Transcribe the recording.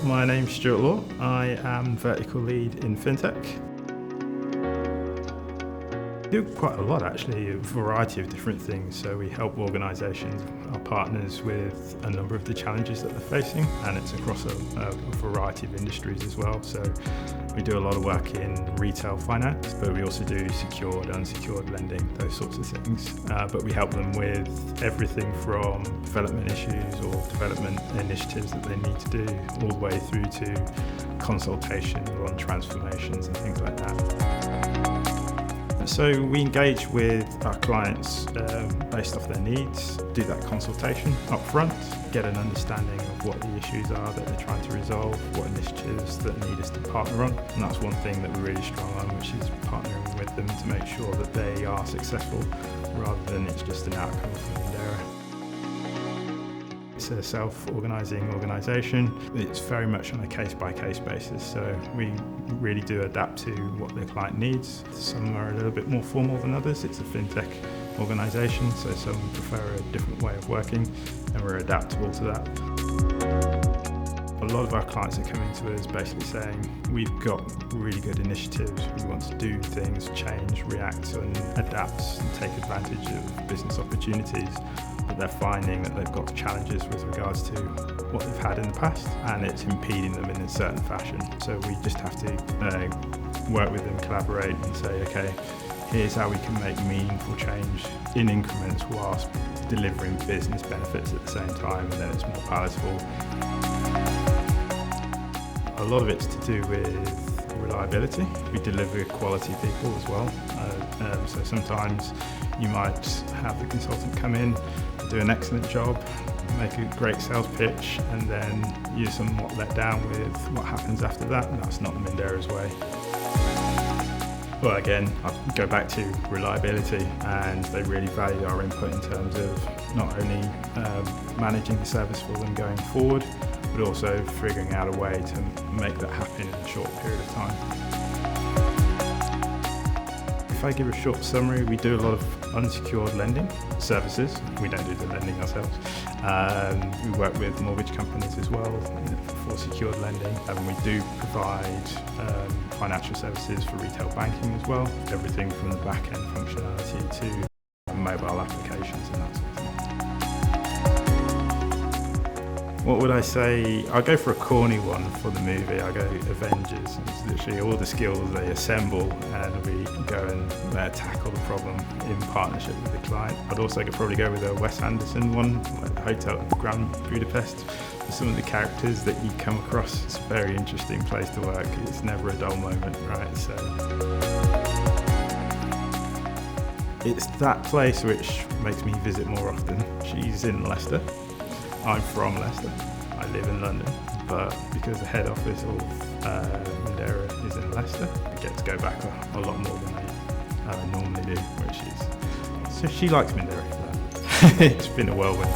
My name's Stuart Law. I am vertical lead in Fintech. We do quite a lot actually, a variety of different things. So we help organisations, our partners, with a number of the challenges that they're facing, and it's across a variety of industries as well. So we do a lot of work in retail finance, but we also do secured, unsecured lending, those sorts of things. But we help them with everything from development issues or development initiatives that they need to do, all the way through to consultation on transformations and things like that. So we engage with our clients based off their needs, do that consultation up front, get an understanding of what the issues are that they're trying to resolve, what initiatives that need us to partner on. And that's one thing that we're really strong on, which is partnering with them to make sure that they are successful rather than it's just an outcome from MINDERA. It's a self-organising organisation. It's very much on a case-by-case basis, so we really do adapt to what the client needs. Some are a little bit more formal than others. It's a fintech organisation, so some prefer a different way of working, and we're adaptable to that. A lot of our clients are coming to us basically saying, we've got really good initiatives, we want to do things, change, react and adapt and take advantage of business opportunities, but they're finding that they've got challenges with regards to what they've had in the past, and it's impeding them in a certain fashion. So we just have to work with them, collaborate and say, okay, here's how we can make meaningful change in increments whilst delivering business benefits at the same time, and then it's more palatable. A lot of it's to do with reliability. We deliver quality people as well. So sometimes you might have the consultant come in, do an excellent job, make a great sales pitch, and then you're somewhat let down with what happens after that, and that's not MINDERA's way. Well, again, I'll go back to reliability, and they really value our input in terms of not only managing the service for them going forward, but also figuring out a way to make that happen in a short period of time. If I give a short summary, we do a lot of unsecured lending services. We don't do the lending ourselves. We work with mortgage companies as well for secured lending, and we do provide financial services for retail banking as well. Everything from the back-end functionality to mobile applications and that sort of thing. What would I say? I'll go for a corny one for the movie. I'll go Avengers. It's literally all the skills they assemble, and we go and tackle the problem in partnership with the client. I'd also probably go with a Wes Anderson one, like the Hotel Grand Budapest. For some of the characters that you come across, it's a very interesting place to work. It's never a dull moment, right? So it's that place which makes me visit more often. She's in Leicester. I'm from Leicester. I live in London, but because the head office of MINDERA is in Leicester, I get to go back a lot more than I normally do, which is, so she likes MINDERA for that. It's been a whirlwind.